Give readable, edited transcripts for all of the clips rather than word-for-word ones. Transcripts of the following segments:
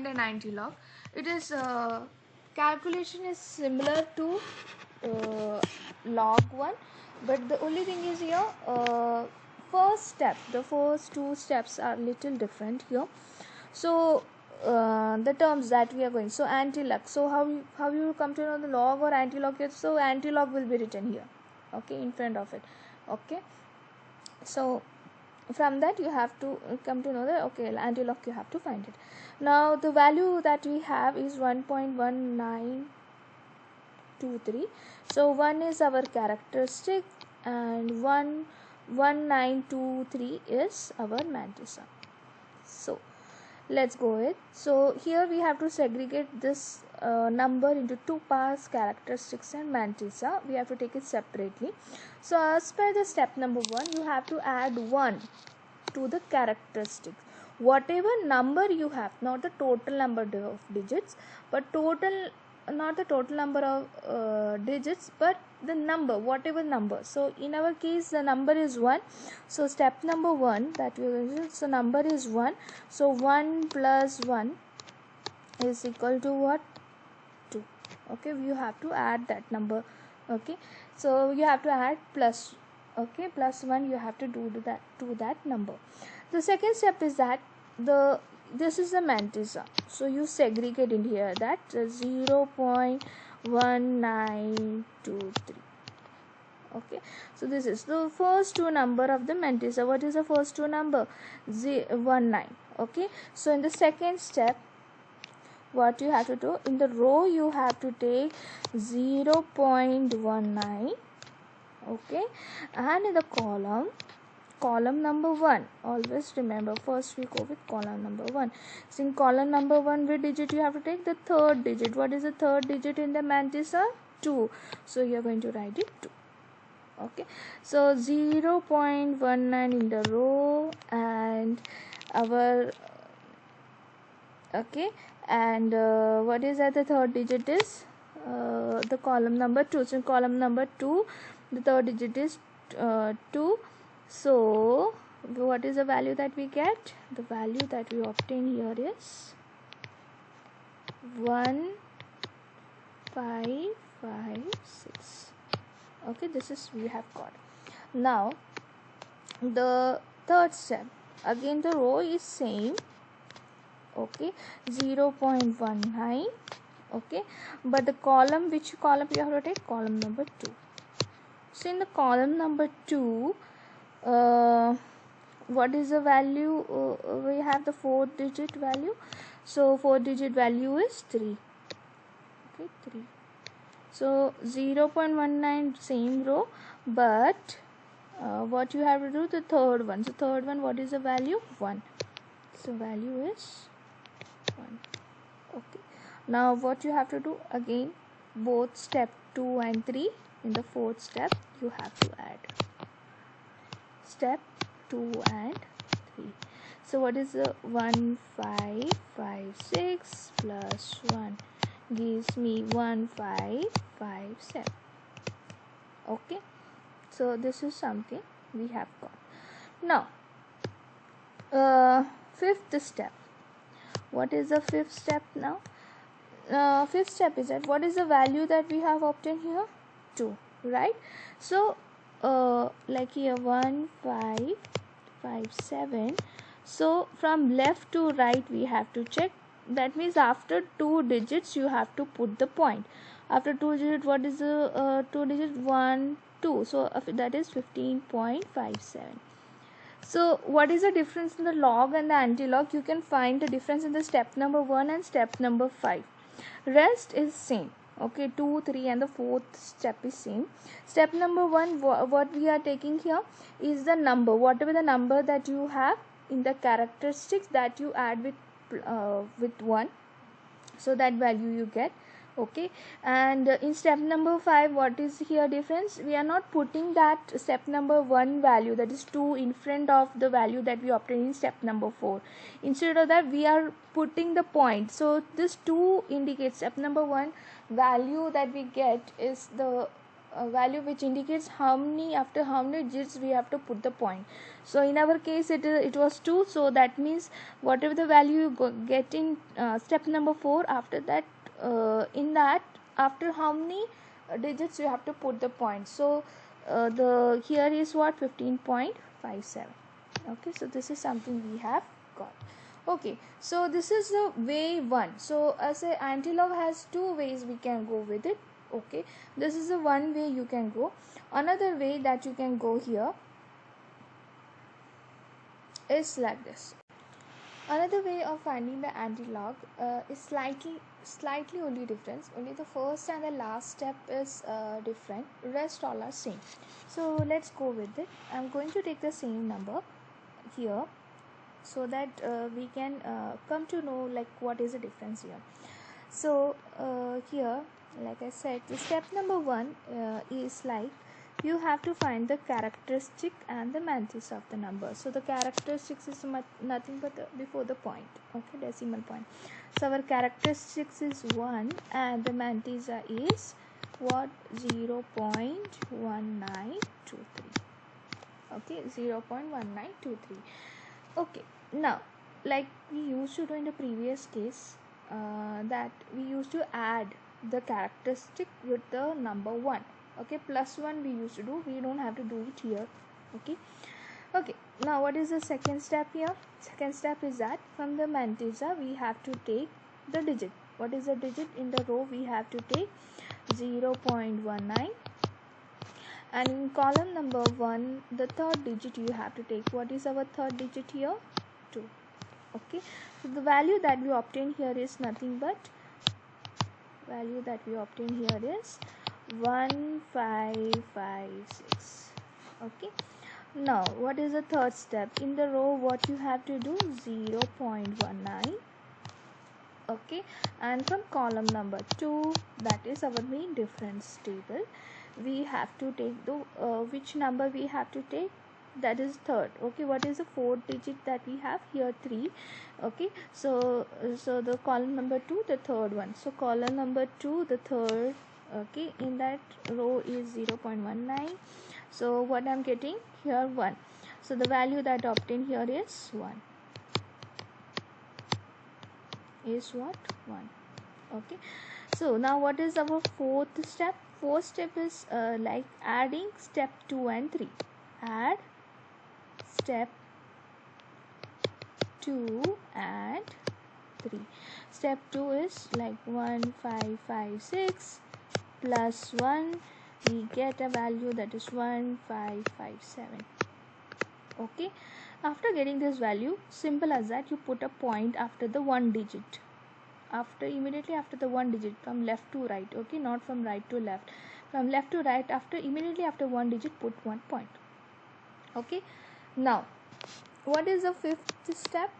an antilog. It is calculation is similar to log 1, but the only thing is here, first step, the first two steps are little different here. So the terms that we are going, so antilog, so how you come to know the log or antilog here? So antilog will be written here, okay, in front of it. Okay, so from that you have to come to know that, okay, antilog you have to find it. Now the value that we have is 1.1923. so 1 is our characteristic and 11923 is our mantissa. So let's go with, so here we have to segregate this number into two parts, characteristics and mantissa. We have to take it separately. So as per the step number 1, you have to add 1 to the characteristics. Whatever number you have, not the total number of digits, but not the total number of digits, but the number, whatever number. So in our case the number is 1. So step number 1 that we will use, so number is 1. So 1 plus 1 is equal to what? 2. Okay, you have to add that number. Okay, so you have to add plus, okay, plus 1 you have to do that to that number. The second step is that this is the mantissa, so you segregate in here that 0.1923. okay, so this is the first two number of the mantissa. What is the first two number? 19. okay, so in the second step what you have to do, in the row you have to take 0.19, okay, and in the column number 1, always remember, first we go with column number 1. So in column number 1, which digit you have to take? The third digit. What is the third digit in the mantissa? 2. So you are going to write it 2. okay, so 0.19 in the row and our, okay, and what is that? The third digit is the column number 2. So in column number 2 the third digit is 2. So what is the value that we get? The value that we obtain here is 1556. okay, this is we have got. Now the third step, again the row is same, okay, 0.19, okay, but the column, which column you have to take? Column number 2. So in the column number 2, what is the value? We have the fourth digit value, so fourth digit value is 3. okay, 3. So 0.19 same row, but what you have to do, the third one. So third one, what is the value? 1. So value is 1. okay, now what you have to do, again both step 2 and 3, in the fourth step you have to add step 2 and 3. So what is the 1556 plus 1 gives me 1557. okay, so this is something we have got. Now fifth step. What is the fifth step now? Fifth step is that, what is the value that we have obtained here? 2, right? So like here 1557. so from left to right we have to check. That means after 2 digits you have to put the point. After 2 digits, what is the 2 digits? 1, 2. So that is 15.57. So what is the difference in the log and the antilog? You can find the difference in the step number 1 and step number 5. Rest is same. Okay, 2, 3 and the fourth step is same. Step number 1, what we are taking here is the number, whatever the number that you have in the characteristics, that you add with 1, so that value you get. okay, and in step number 5, what is here difference? We are not putting that step number 1 value, that is 2, in front of the value that we obtained in step number 4. Instead of that we are putting the point. So this 2 indicates step number 1 value that we get is the value which indicates after how many digits we have to put the point. So in our case it was 2, so that means whatever the value you get in step number 4, after that in that after how many digits you have to put the point. So the here is what 15.57. okay, so this is something we have got. Okay, so this is the way 1. So as a Antilog has 2 ways we can go with it. Okay, this is the one way you can go. Another way that you can go here is like this. Another way of finding the Antilog is slightly only difference. Only the first and the last step is different, rest all are same. So let's go with it. I'm going to take the same number here so that we can come to know like what is the difference here. So here, like I said, the step number 1 is like you have to find the characteristic and the mantis of the number. So the characteristics is nothing but before the point, okay, decimal point. So our characteristics is 1 and the mantis is what, 0.1923. okay, 0.1923. okay, now like we used to do in the previous case, that we used to add the characteristic with the number 1. okay, plus 1 we used to do, we don't have to do it here. okay, now what is the second step here? Second step is that from the mantissa we have to take the digit. What is the digit in the row? We have to take 0.19, and in column number 1 the third digit you have to take. What is our third digit here? 2. okay, so the value that we obtain here is nothing but 1556. okay, now what is the third step? In the row what you have to do? 0.19. okay, and from column number 2, that is our main difference table, we have to take the which number we have to take? That is third. okay, what is the fourth digit that we have here? 3. okay, so the column number 2, the third one. So column number 2, the third, okay, in that row is 0.19. so what I'm getting here? 1. so the value that obtained here is 1. is what? 1. okay, so now what is our fourth step? Fourth step is like adding step 2 and 3. add step 2 and 3. Step 2 is like 1556 plus 1, we get a value that is 1557. okay, after getting this value, simple as that, you put a point after the 1 digit, immediately after the 1 digit, from left to right. okay, not from right to left, from left to right, immediately after 1 digit put 1 point. okay, now what is the fifth step?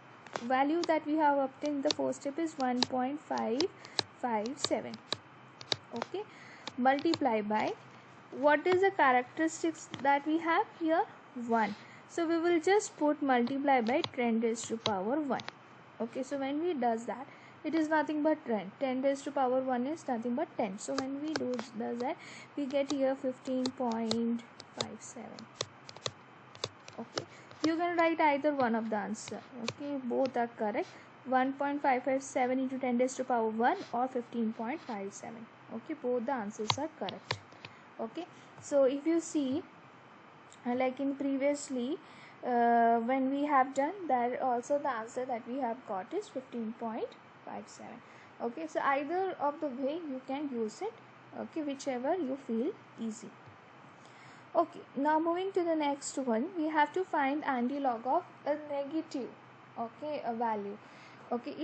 Value that we have obtained in the first step is 1.557. okay, multiply by what is the characteristics that we have here? 1. so we will just put multiply by 10 raised to power 1. okay, so when we does that, it is nothing but 10 raised to power 1 is nothing but 10. so when we does that, we get here 15.57. okay, you can write either one of the answer. okay, both are correct. 1.557 into 10 raised to power 1 or 15.57. okay, both the answers are correct. okay, so if you see, like in previously when we have done that, also the answer that we have got is 15.57. okay, so either of the way you can use it. okay, whichever you feel easy. okay, now moving to the next one, we have to find antilog of a negative, okay, a value. okay, if